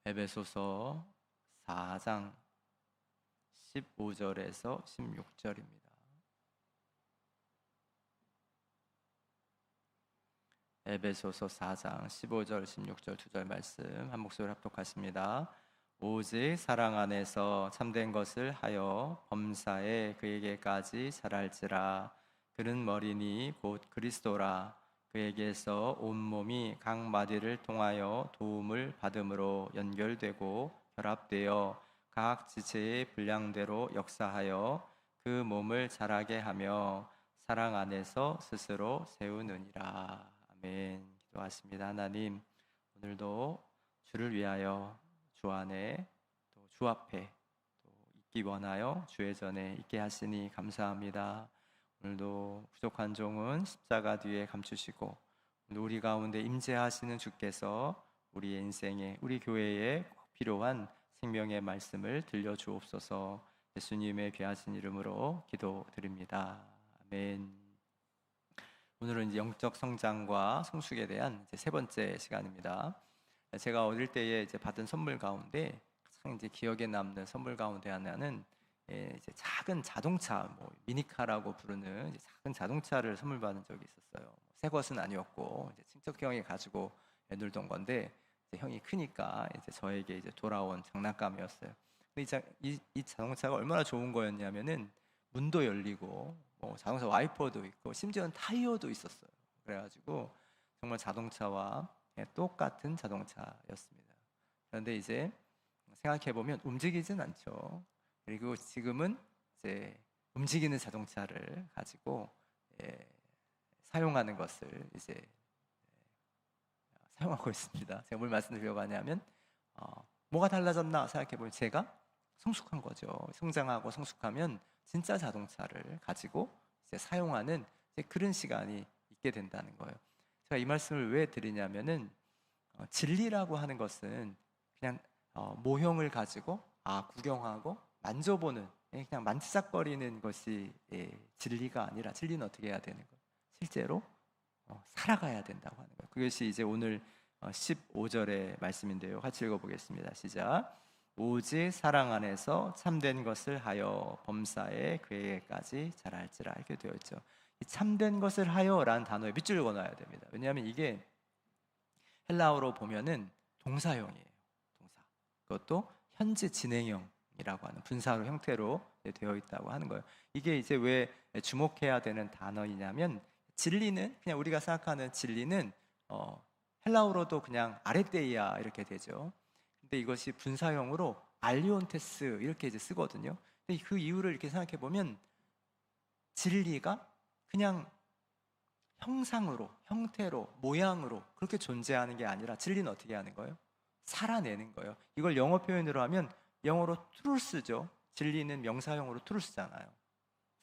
에베소서 4장 15절에서 16절입니다. 에베소서 4장 15절 16절 두 절 말씀 한 목소리로 합독하십니다. 오직 사랑 안에서 참된 것을 하여 범사에 그에게까지 자랄지라. 그는 머리니 곧 그리스도라. 그에게서 온몸이 각 마디를 통하여 도움을 받음으로 연결되고 결합되어 각 지체의 분량대로 역사하여 그 몸을 자라게 하며 사랑 안에서 스스로 세우느니라. 아멘. 기도하십니다. 하나님, 오늘도 주를 위하여 주 안에 또 주 앞에 또 있기 원하여 주의 전에 있게 하시니 감사합니다. 오늘도 부족한 종은 십자가 뒤에 감추시고 오늘 우리 가운데 임재하시는 주께서 우리의 인생에 우리 교회에 꼭 필요한 생명의 말씀을 들려주옵소서. 예수님의 귀하신 이름으로 기도드립니다. 아멘. 오늘은 이제 영적 성장과 성숙에 대한 이제 세 번째 시간입니다. 제가 어릴 때에 이제 받은 선물 가운데 가장 이제 기억에 남는 선물 가운데 하나는 이제 작은 자동차, 미니카라고 부르는 이제 작은 자동차를 선물 받은 적이 있었어요. 새 것은 아니었고 이제 친척 형이 가지고 놀던 건데 이제 형이 크니까 이제 저에게 이제 돌아온 장난감이었어요. 근데 이 자동차가 얼마나 좋은 거였냐면은 문도 열리고 자동차 와이퍼도 있고 심지어는 타이어도 있었어요. 그래가지고 정말 자동차와 똑같은 자동차였습니다. 그런데 이제 생각해보면 움직이진 않죠. 그리고 지금은 이제 움직이는 자동차를 가지고 사용하는 것을 이제 사용하고 있습니다. 제가 뭘 말씀드리려고 하냐면 뭐가 달라졌나 생각해보면 제가 성숙한 거죠. 성장하고 성숙하면 진짜 자동차를 가지고 이제 사용하는 이제 그런 시간이 있게 된다는 거예요. 제가 이 말씀을 왜 드리냐면은 진리라고 하는 것은 그냥 모형을 가지고 구경하고 만져보는 그냥 만지작거리는 것이 진리가 아니라 진리는 어떻게 해야 되는 거예요? 실제로 살아가야 된다고 하는 거예요. 그것이 이제 오늘 15절의 말씀인데요. 같이 읽어보겠습니다. 시작. 오직 사랑 안에서 참된 것을 하여 범사에 그에게까지 자랄지라. 이렇게 되어 있죠. 이 참된 것을 하여라는 단어에 밑줄을 그어놔야 됩니다. 왜냐하면 이게 헬라어로 보면은 동사형이에요. 동사. 그것도 현재 진행형이라고 하는 분사로 형태로 되어 있다고 하는 거예요. 이게 이제 왜 주목해야 되는 단어이냐면 진리는 그냥 우리가 생각하는 진리는 헬라어로도 그냥 아레테이아 이렇게 되죠. 근데 이것이 분사형으로 알리온테스 이렇게 이제 쓰거든요. 근데 그 이유를 이렇게 생각해 보면 진리가 그냥 형상으로, 형태로, 모양으로 그렇게 존재하는 게 아니라 진리는 어떻게 하는 거예요? 살아내는 거예요. 이걸 영어 표현으로 하면 영어로 truth죠. 진리는 명사형으로 truth잖아요.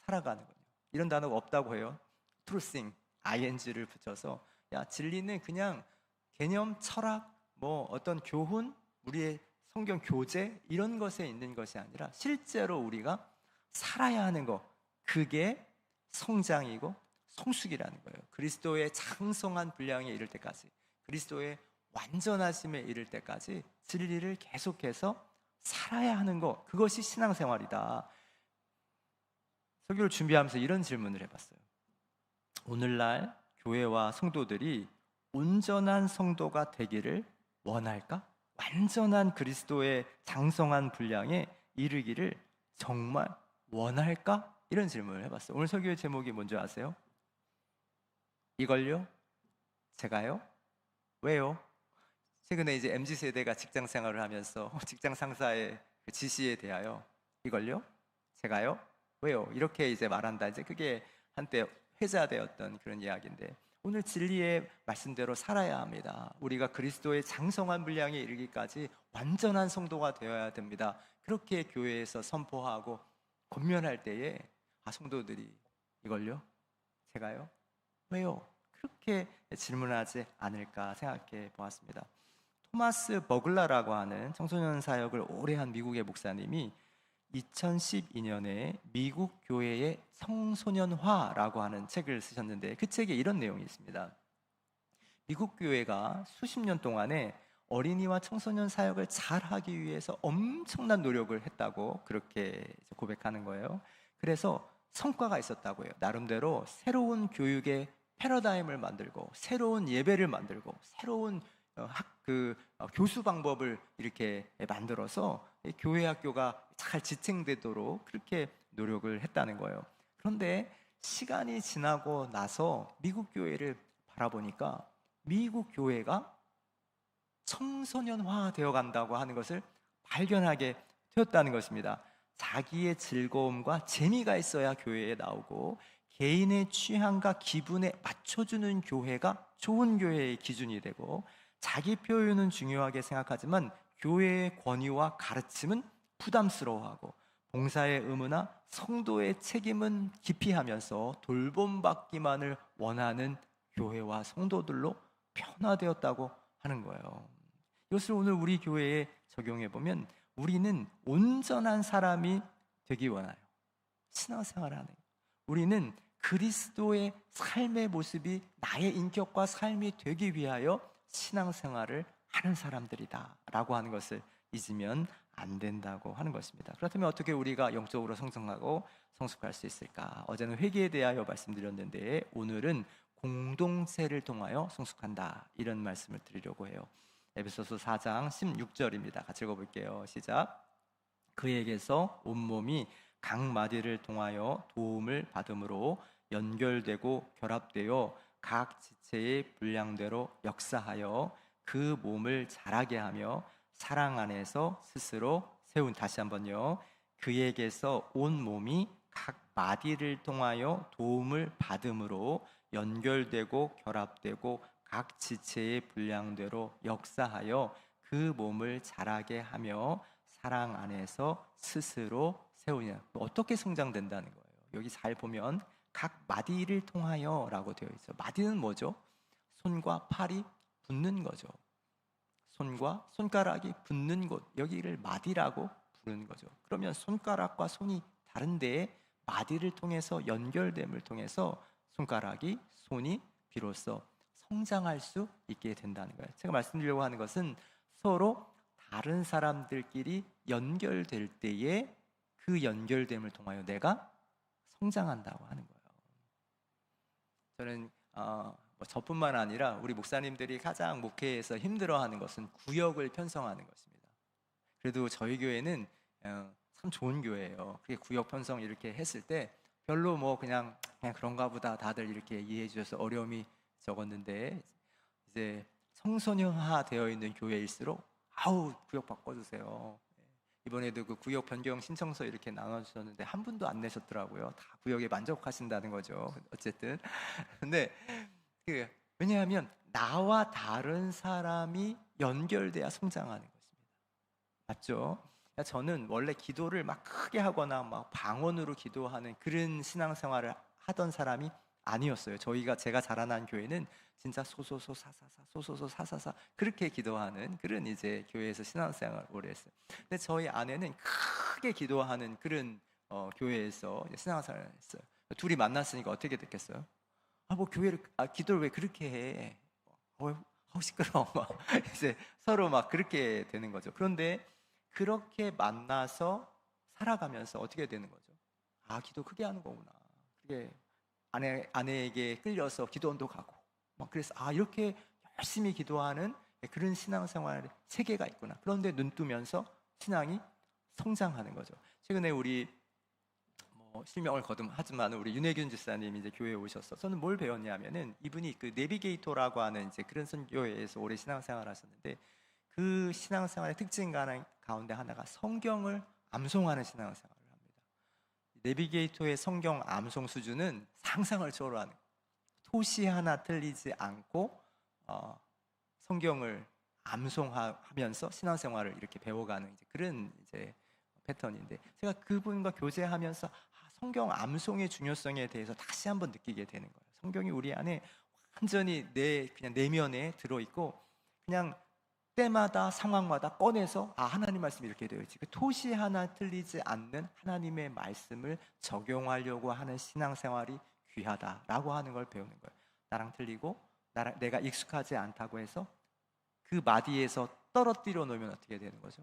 살아가는 거예요. 이런 단어가 없다고 해요. truthing, ing를 붙여서 진리는 그냥 개념, 철학, 어떤 교훈, 우리의 성경 교재 이런 것에 있는 것이 아니라 실제로 우리가 살아야 하는 것, 그게 성장이고 성숙이라는 거예요. 그리스도의 장성한 분량에 이를 때까지, 그리스도의 완전하심에 이를 때까지 진리를 계속해서 살아야 하는 것, 그것이 신앙생활이다. 설교를 준비하면서 이런 질문을 해봤어요. 오늘날 교회와 성도들이 온전한 성도가 되기를 원할까? 완전한 그리스도의 장성한 분량에 이르기를 정말 원할까? 이런 질문을 해봤어요. 오늘 설교의 제목이 뭔지 아세요? 이걸요? 제가요? 왜요? 최근에 이제 MZ세대가 직장 생활을 하면서 직장 상사의 그 지시에 대하여 이걸요? 제가요? 왜요? 이렇게 이제 말한다. 이제 그게 한때 회자되었던 그런 이야기인데 오늘 진리의 말씀대로 살아야 합니다. 우리가 그리스도의 장성한 분량에 이르기까지 완전한 성도가 되어야 됩니다. 그렇게 교회에서 선포하고 권면할 때에 성도들이 이걸요? 제가요? 왜요? 그렇게 질문하지 않을까 생각해 보았습니다. 토마스 버글라라고 하는 청소년 사역을 오래 한 미국의 목사님이 2012년에 미국 교회의 청소년화라고 하는 책을 쓰셨는데 그 책에 이런 내용이 있습니다. 미국 교회가 수십 년 동안에 어린이와 청소년 사역을 잘하기 위해서 엄청난 노력을 했다고 그렇게 고백하는 거예요. 그래서 성과가 있었다고 해요. 나름대로 새로운 교육의 패러다임을 만들고 새로운 예배를 만들고 새로운 교수 방법을 이렇게 만들어서 교회 학교가 잘 지탱되도록 그렇게 노력을 했다는 거예요. 그런데 시간이 지나고 나서 미국 교회를 바라보니까 미국 교회가 청소년화 되어 간다고 하는 것을 발견하게 되었다는 것입니다. 자기의 즐거움과 재미가 있어야 교회에 나오고 개인의 취향과 기분에 맞춰주는 교회가 좋은 교회의 기준이 되고, 자기 표현은 중요하게 생각하지만 교회의 권위와 가르침은 부담스러워하고, 봉사의 의무나 성도의 책임은 기피하면서 돌봄받기만을 원하는 교회와 성도들로 변화되었다고 하는 거예요. 이것을 오늘 우리 교회에 적용해 보면 우리는 온전한 사람이 되기 원해요. 신앙생활을 하는, 우리는 그리스도의 삶의 모습이 나의 인격과 삶이 되기 위하여 신앙생활을 하는 사람들이다 라고 하는 것을 잊으면 안 된다고 하는 것입니다. 그렇다면 어떻게 우리가 영적으로 성장하고 성숙할 수 있을까? 어제는 회개에 대하여 말씀드렸는데 오늘은 공동체를 통하여 성숙한다, 이런 말씀을 드리려고 해요. 에베소서 4장 16절입니다. 같이 읽어볼게요. 시작. 그에게서 온몸이 각 마디를 통하여 도움을 받음으로 연결되고 결합되어 각 지체의 분량대로 역사하여 그 몸을 자라게 하며 사랑 안에서 스스로 세운, 다시 한번요. 그에게서 온 몸이 각 마디를 통하여 도움을 받음으로 연결되고 결합되고 각 지체의 분량대로 역사하여 그 몸을 자라게 하며 사랑 안에서 스스로 세우냐. 어떻게 성장된다는 거예요. 여기 잘 보면 각 마디를 통하여 라고 되어 있어요. 마디는 뭐죠? 손과 팔이 붙는 거죠. 손과 손가락이 붙는 곳, 여기를 마디라고 부르는 거죠. 그러면 손가락과 손이 다른데 마디를 통해서 연결됨을 통해서 손가락이, 손이 비로소 성장할 수 있게 된다는 거예요. 제가 말씀드리려고 하는 것은 서로 다른 사람들끼리 연결될 때에 그 연결됨을 통하여 내가 성장한다고 하는 거예요. 저는 저뿐만 아니라 우리 목사님들이 가장 목회에서 힘들어하는 것은 구역을 편성하는 것입니다. 그래도 저희 교회는 참 좋은 교회예요. 그게 구역 편성 이렇게 했을 때 별로 그냥 그런가 보다 다들 이렇게 이해해 주셔서 어려움이 적었는데, 이제 청소년화 되어 있는 교회일수록 구역 바꿔주세요. 이번에도 그 구역 변경 신청서 이렇게 나눠주셨는데 한 분도 안 내셨더라고요. 다 구역에 만족하신다는 거죠. 어쨌든 근데 왜냐하면 나와 다른 사람이 연결돼야 성장하는 것입니다. 맞죠? 저는 원래 기도를 막 크게 하거나 막 방언으로 기도하는 그런 신앙생활을 하던 사람이 아니었어요. 제가 자라난 교회는 진짜 소소소 사사사 소소소 사사사 그렇게 기도하는 그런 이제 교회에서 신앙생활을 오래 했어요. 근데 저희 아내는 크게 기도하는 그런 교회에서 신앙생활을 했어요. 둘이 만났으니까 어떻게 됐겠어요? 기도를 왜 그렇게 해? 시끄러워. 막 이제 서로 막 그렇게 되는 거죠. 그런데 그렇게 만나서 살아가면서 어떻게 되는 거죠? 기도 크게 하는 거구나. 그게 아내에게 끌려서 기도원도 가고 그래서 이렇게 열심히 기도하는 그런 신앙생활 세계가 있구나. 그런데 눈 뜨면서 신앙이 성장하는 거죠. 최근에 우리 실명을 거듭하지만 우리 윤혜균 집사님이 이제 교회에 오셔서 저는 뭘 배웠냐면은, 이분이 그 내비게이터라고 하는 이제 그런 선교회에서 오래 신앙생활 하셨는데, 그 신앙생활의 특징 가운데 하나가 성경을 암송하는 신앙생활을 합니다. 내비게이터의 성경 암송 수준은 상상을 초월하는, 토시 하나 틀리지 않고 성경을 암송하면서 신앙생활을 이렇게 배워가는 그런 이제 패턴인데, 제가 그분과 교제하면서 성경 암송의 중요성에 대해서 다시 한번 느끼게 되는 거예요. 성경이 우리 안에 완전히 그냥 내면에 들어있고, 그냥 때마다 상황마다 꺼내서 하나님 말씀이 이렇게 되어 있지. 그 토시 하나 틀리지 않는 하나님의 말씀을 적용하려고 하는 신앙생활이 귀하다라고 하는 걸 배우는 거예요. 나랑 틀리고 내가 익숙하지 않다고 해서 그 마디에서 떨어뜨려 놓으면 어떻게 되는 거죠?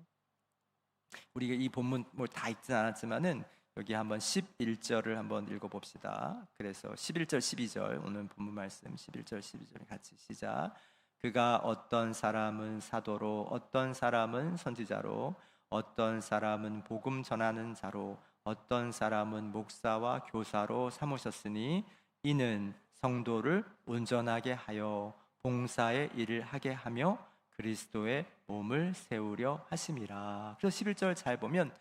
우리가 이 본문 뭐 다 읽진 않았지만은 여기 한번 11절을 한번 읽어봅시다. 그래서 11절 12절 오늘 본문 말씀 11절 12절 같이 시작. 그가 어떤 사람은 사도로 어떤 사람은 선지자로 어떤 사람은 복음 전하는 자로 어떤 사람은 목사와 교사로 삼으셨으니 이는 성도를 온전하게 하여 봉사의 일을 하게 하며 그리스도의 몸을 세우려 하심이라. 그래서 11절 잘 보면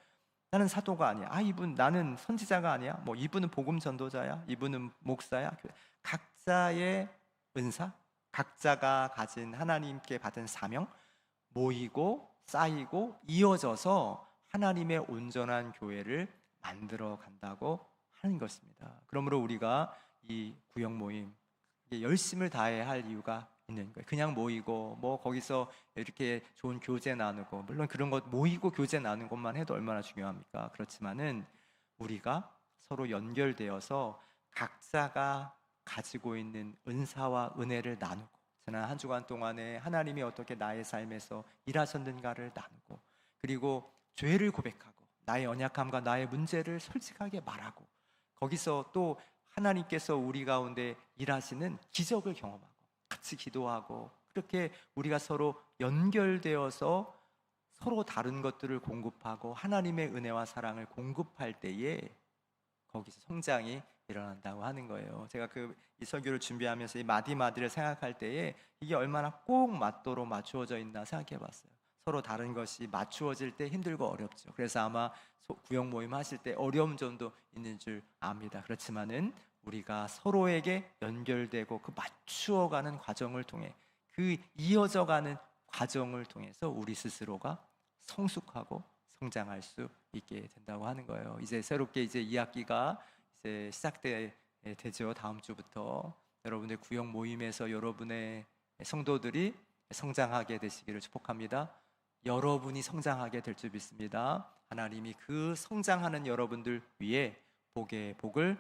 나는 사도가 아니야. 이분 나는 선지자가 아니야. 뭐 이분은 복음 전도자야. 이분은 목사야. 각자의 은사, 각자가 가진 하나님께 받은 사명 모이고 쌓이고 이어져서 하나님의 온전한 교회를 만들어 간다고 하는 것입니다. 그러므로 우리가 이 구역 모임 열심을 다해야 할 이유가 있는 거예요. 그냥 모이고 뭐 거기서 이렇게 좋은 교제 나누고, 물론 그런 것 모이고 교제 나누는 것만 해도 얼마나 중요합니까? 그렇지만은 우리가 서로 연결되어서 각자가 가지고 있는 은사와 은혜를 나누고, 지난 한 주간 동안에 하나님이 어떻게 나의 삶에서 일하셨는가를 나누고, 그리고 죄를 고백하고 나의 연약함과 나의 문제를 솔직하게 말하고, 거기서 또 하나님께서 우리 가운데 일하시는 기적을 경험하고 같이 기도하고, 그렇게 우리가 서로 연결되어서 서로 다른 것들을 공급하고 하나님의 은혜와 사랑을 공급할 때에 거기서 성장이 일어난다고 하는 거예요. 제가 이 설교를 준비하면서 이 마디마디를 생각할 때에 이게 얼마나 꼭 맞도록 맞추어져 있나 생각해 봤어요. 서로 다른 것이 맞추어질 때 힘들고 어렵죠. 그래서 아마 구역 모임 하실 때 어려운 점도 있는 줄 압니다. 그렇지만은 우리가 서로에게 연결되고 그 맞추어가는 과정을 통해, 그 이어져가는 과정을 통해서 우리 스스로가 성숙하고 성장할 수 있게 된다고 하는 거예요. 이제 새롭게 이제 2학기가 이제 되죠. 다음 주부터 여러분들 구역 모임에서 여러분의 성도들이 성장하게 되시기를 축복합니다. 여러분이 성장하게 될 줄 믿습니다. 하나님이 그 성장하는 여러분들 위에 복의 복을